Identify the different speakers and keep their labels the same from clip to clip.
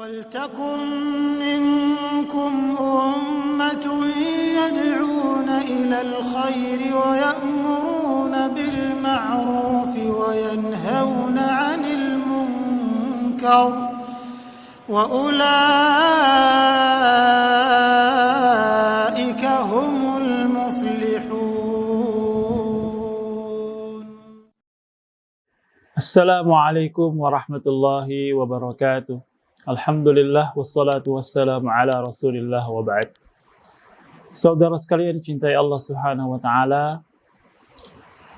Speaker 1: وَلْتَكُنْ مِنْكُمْ أُمَّةٌ يَدْعُونَ إِلَى الْخَيْرِ وَيَأْمُرُونَ بِالْمَعْرُوفِ وَيَنْهَوْنَ عَنِ الْمُنْكَرِ وَأُولَئِكَ هُمُ الْمُفْلِحُونَ.
Speaker 2: Assalamualaikum warahmatullahi wabarakatuh. Alhamdulillah wassalatu wassalamu ala rasulillah wa ba'd. Saudara sekalian dicintai Allah subhanahu wa ta'ala,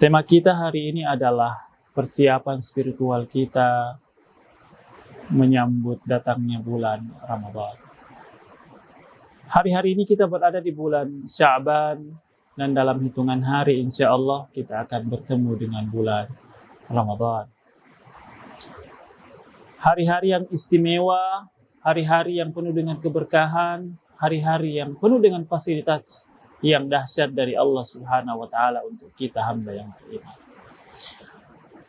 Speaker 2: tema kita hari ini adalah persiapan spiritual kita menyambut datangnya bulan Ramadan. Hari-hari ini kita berada di bulan Sya'ban, dan dalam hitungan hari insya Allah kita akan bertemu dengan bulan Ramadan. Hari-hari yang istimewa, hari-hari yang penuh dengan keberkahan, hari-hari yang penuh dengan fasilitas yang dahsyat dari Allah Subhanahu wa taala untuk kita hamba yang beriman.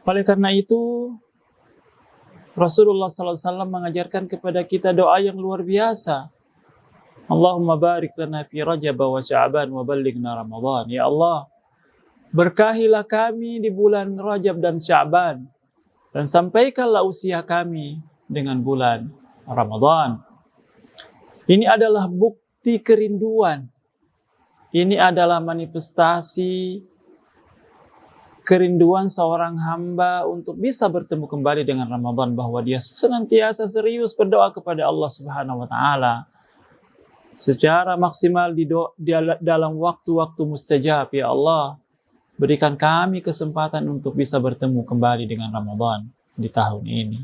Speaker 2: Oleh karena itu, Rasulullah SAW mengajarkan kepada kita doa yang luar biasa. Allahumma barik lana fi Rajab wa Sya'ban wa ballighna Ramadan. Ya Allah, berkahilah kami di bulan Rajab dan Sya'ban, dan sampaikanlah usia kami dengan bulan Ramadan. Ini adalah bukti kerinduan. Ini adalah manifestasi kerinduan seorang hamba untuk bisa bertemu kembali dengan Ramadan, bahwa dia senantiasa serius berdoa kepada Allah Subhanahu wa taala secara maksimal di dalam waktu-waktu mustajab. Ya Allah, berikan kami kesempatan untuk bisa bertemu kembali dengan Ramadan di tahun ini.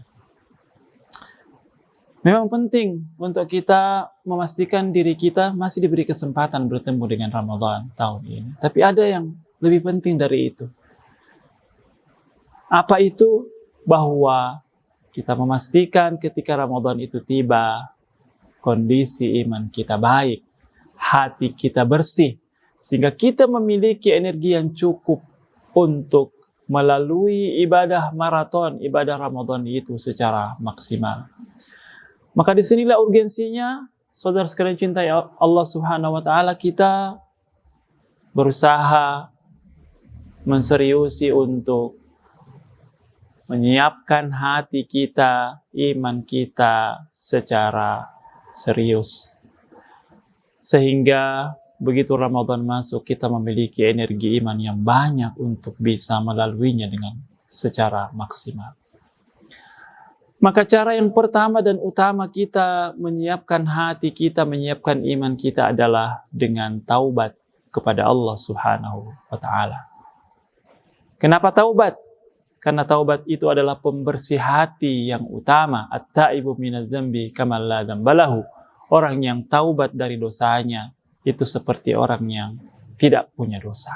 Speaker 2: Memang penting untuk kita memastikan diri kita masih diberi kesempatan bertemu dengan Ramadan tahun ini. Tapi ada yang lebih penting dari itu. Apa itu? Bahwa kita memastikan ketika Ramadan itu tiba, kondisi iman kita baik, hati kita bersih, sehingga kita memiliki energi yang cukup untuk melalui ibadah maraton, ibadah Ramadan itu secara maksimal. Maka disinilah urgensinya, saudara sekalian cintai Allah Subhanahu wa taala, kita berusaha menseriusi untuk menyiapkan hati kita, iman kita secara serius. Sehingga begitu Ramadan masuk, kita memiliki energi iman yang banyak untuk bisa melaluinya dengan secara maksimal. Maka cara yang pertama dan utama kita menyiapkan hati kita, menyiapkan iman kita adalah dengan taubat kepada Allah Subhanahu wa ta'ala. Kenapa taubat? Karena taubat itu adalah pembersih hati yang utama. At-taibu minadz-dzambi kaman la dzamba lahu. Orang yang taubat dari dosanya itu seperti orang yang tidak punya dosa.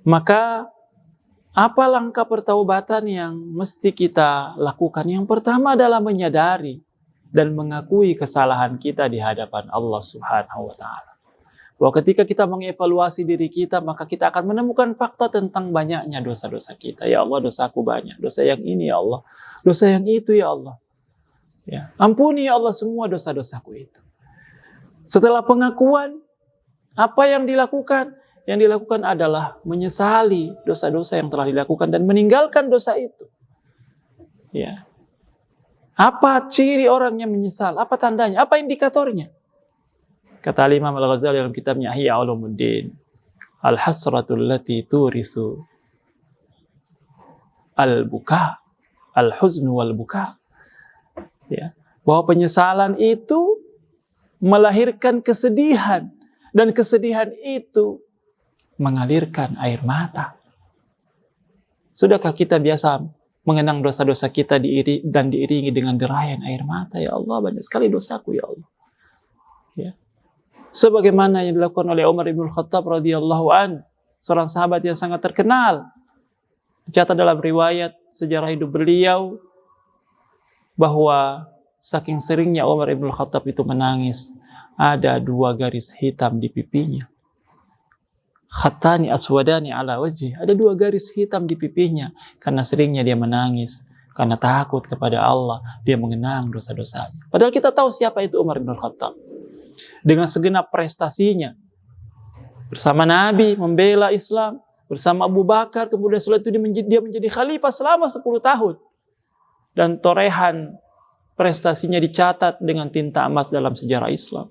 Speaker 2: Maka apa langkah pertaubatan yang mesti kita lakukan? Yang pertama adalah menyadari dan mengakui kesalahan kita di hadapan Allah Subhanahu wa taala. Bahwa ketika kita mengevaluasi diri kita, maka kita akan menemukan fakta tentang banyaknya dosa-dosa kita. Ya Allah, dosaku banyak. Dosa yang ini ya Allah. Dosa yang itu ya Allah. Ya, ampuni ya Allah semua dosa-dosaku itu. Setelah pengakuan, apa yang dilakukan? Yang dilakukan adalah menyesali dosa-dosa yang telah dilakukan dan meninggalkan dosa itu. Ya. Apa ciri orang yang menyesal? Apa tandanya? Apa indikatornya? Kata Imam Al-Ghazali dalam kitabnya Ihya Ulumuddin, al-hasratul lati turisu al-buka, al-huznu wal-buka. Ya. Bahwa penyesalan itu melahirkan kesedihan, dan kesedihan itu mengalirkan air mata. Sudahkah kita biasa mengenang dosa-dosa kita dan diiringi dengan derayan air mata? Ya Allah, banyak sekali dosaku ya Allah. Ya. Sebagaimana yang dilakukan oleh Umar ibn Khattab radhiyallahu an, seorang sahabat yang sangat terkenal. Dicatat dalam riwayat sejarah hidup beliau bahwa saking seringnya Umar ibn Khattab itu menangis, ada 2 garis hitam di pipinya. Khatani aswadani ala wajhi, ada 2 garis hitam di pipinya karena seringnya dia menangis Karena takut kepada Allah, dia mengenang dosa-dosanya. Padahal kita tahu siapa itu Umar bin Khattab. Dengan segenap prestasinya, bersama Nabi membela Islam, bersama Abu Bakar, kemudian setelah itu dia menjadi khalifah selama 10 tahun. Dan torehan prestasinya dicatat dengan tinta emas dalam sejarah Islam.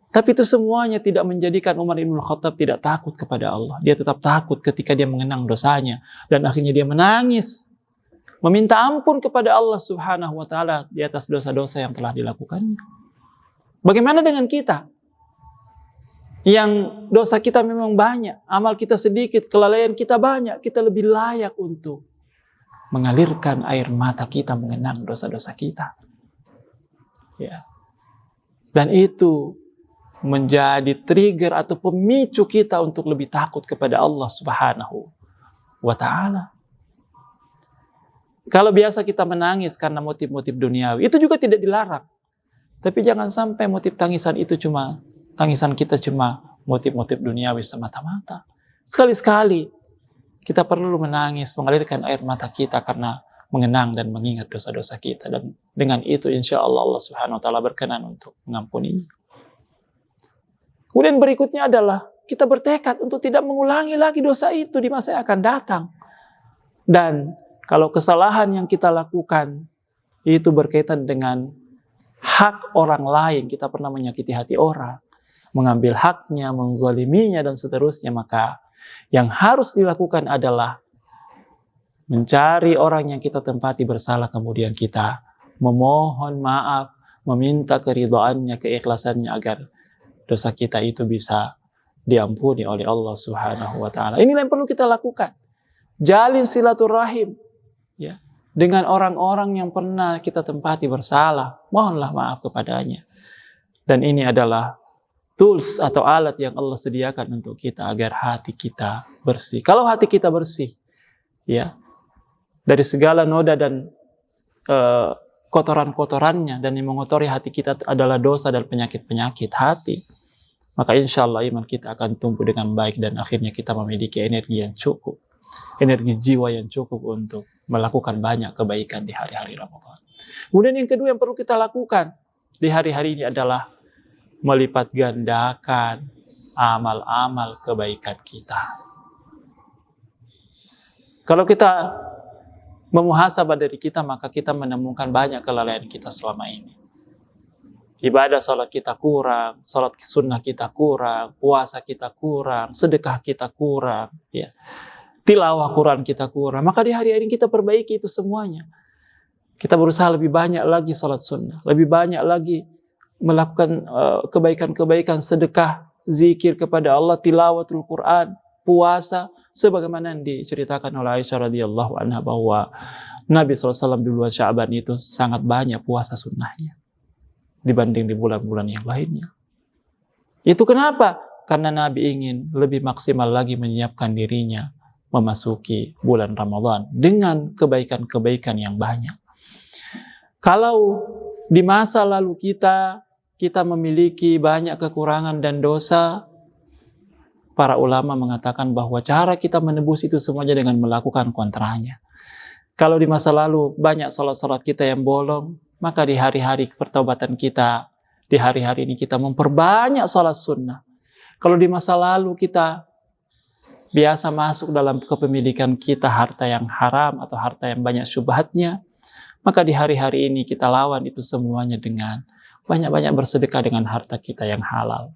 Speaker 2: Tapi itu semuanya tidak menjadikan Umar bin Khattab tidak takut kepada Allah. Dia tetap takut ketika dia mengenang dosanya. Dan akhirnya dia menangis, meminta ampun kepada Allah Subhanahu wa Ta'ala di atas dosa-dosa yang telah dilakukannya. Bagaimana dengan kita? Yang dosa kita memang banyak, amal kita sedikit, kelalaian kita banyak, kita lebih layak untuk mengalirkan air mata kita mengenang dosa-dosa kita. Ya. Dan itu menjadi trigger atau pemicu kita untuk lebih takut kepada Allah Subhanahu wa Ta'ala. Kalau biasa kita menangis karena motif-motif duniawi, itu juga tidak dilarang. Tapi jangan sampai motif tangisan kita cuma motif-motif duniawi semata-mata. Sekali-sekali kita perlu menangis, mengalirkan air mata kita karena mengenang dan mengingat dosa-dosa kita. Dan dengan itu insya Allah Allah Subhanahu wa Ta'ala berkenan untuk mengampuninya. Kemudian berikutnya adalah kita bertekad untuk tidak mengulangi lagi dosa itu di masa yang akan datang. Dan kalau kesalahan yang kita lakukan itu berkaitan dengan hak orang lain, kita pernah menyakiti hati orang, mengambil haknya, menzaliminya, dan seterusnya, maka yang harus dilakukan adalah mencari orang yang kita tempati bersalah, kemudian kita memohon maaf, meminta keridhaannya, keikhlasannya agar dosa kita itu bisa diampuni oleh Allah Subhanahu wa Ta'ala. Inilah yang perlu kita lakukan. Jalin silaturahim ya, dengan orang-orang yang pernah kita tempati bersalah. Mohonlah maaf kepadanya. Dan ini adalah tools atau alat yang Allah sediakan untuk kita agar hati kita bersih. Kalau hati kita bersih, ya, dari segala noda dan kotoran-kotorannya, dan yang mengotori hati kita adalah dosa dan penyakit-penyakit hati, maka insya Allah iman kita akan tumbuh dengan baik dan akhirnya kita memiliki energi yang cukup, energi jiwa yang cukup untuk melakukan banyak kebaikan di hari-hari Ramadan. Kemudian yang kedua yang perlu kita lakukan di hari-hari ini adalah melipat gandakan amal-amal kebaikan kita. Kalau kita memuhasabah dari kita, maka kita menemukan banyak kelalaian kita selama ini. Ibadah salat kita kurang, salat sunnah kita kurang, puasa kita kurang, sedekah kita kurang, ya. Tilawah Quran kita kurang. Maka di hari-hari ini kita perbaiki itu semuanya. Kita berusaha lebih banyak lagi salat sunnah, lebih banyak lagi melakukan kebaikan-kebaikan, sedekah, zikir kepada Allah, tilawatul Quran, puasa, sebagaimana yang diceritakan oleh Aisyah radhiyallahu anha bahwa Nabi SAW di bulan Sya'ban itu sangat banyak puasa sunnahnya dibanding di bulan-bulan yang lainnya. Itu kenapa? Karena Nabi ingin lebih maksimal lagi menyiapkan dirinya memasuki bulan Ramadan dengan kebaikan-kebaikan yang banyak. Kalau di masa lalu kita memiliki banyak kekurangan dan dosa, para ulama mengatakan bahwa cara kita menebus itu semuanya dengan melakukan kontranya. Kalau di masa lalu banyak salat-salat kita yang bolong, maka di hari-hari pertaubatan kita, di hari-hari ini kita memperbanyak salat sunnah. Kalau di masa lalu kita biasa masuk dalam kepemilikan kita harta yang haram atau harta yang banyak syubhatnya, maka di hari-hari ini kita lawan itu semuanya dengan banyak-banyak bersedekah dengan harta kita yang halal.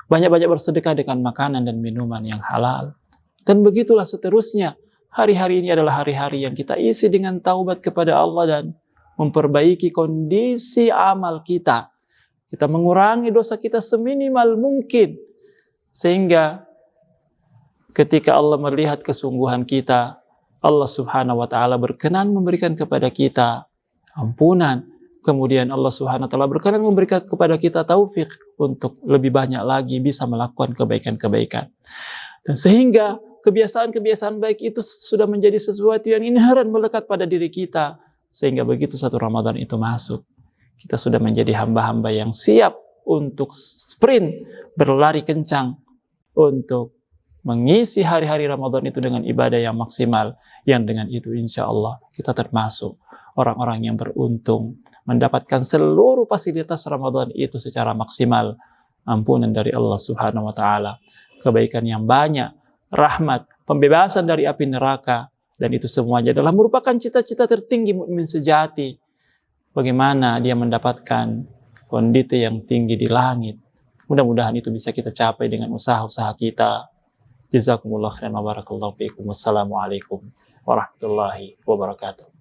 Speaker 2: Banyak-banyak bersedekah dengan makanan dan minuman yang halal. Dan begitulah seterusnya. Hari-hari ini adalah hari-hari yang kita isi dengan taubat kepada Allah dan memperbaiki kondisi amal kita. Kita mengurangi dosa kita seminimal mungkin. Sehingga ketika Allah melihat kesungguhan kita, Allah Subhanahu wa Ta'ala berkenan memberikan kepada kita ampunan. Kemudian Allah Subhanahu wa Ta'ala berkenan memberikan kepada kita taufik untuk lebih banyak lagi bisa melakukan kebaikan-kebaikan. Dan sehingga kebiasaan-kebiasaan baik itu sudah menjadi sesuatu yang inherent melekat pada diri kita. Sehingga begitu satu Ramadan itu masuk, kita sudah menjadi hamba-hamba yang siap untuk sprint, berlari kencang untuk mengisi hari-hari Ramadan itu dengan ibadah yang maksimal, yang dengan itu insya Allah kita termasuk orang-orang yang beruntung, mendapatkan seluruh fasilitas Ramadan itu secara maksimal, ampunan dari Allah Subhanahu wa Ta'ala, kebaikan yang banyak, rahmat, pembebasan dari api neraka, dan itu semuanya adalah merupakan cita-cita tertinggi mukmin sejati. Bagaimana dia mendapatkan kondisi yang tinggi di langit. Mudah-mudahan itu bisa kita capai dengan usaha-usaha kita. Jazakumullah khairan wa barakallahu fiikum. Wassalamualaikum warahmatullahi wabarakatuh.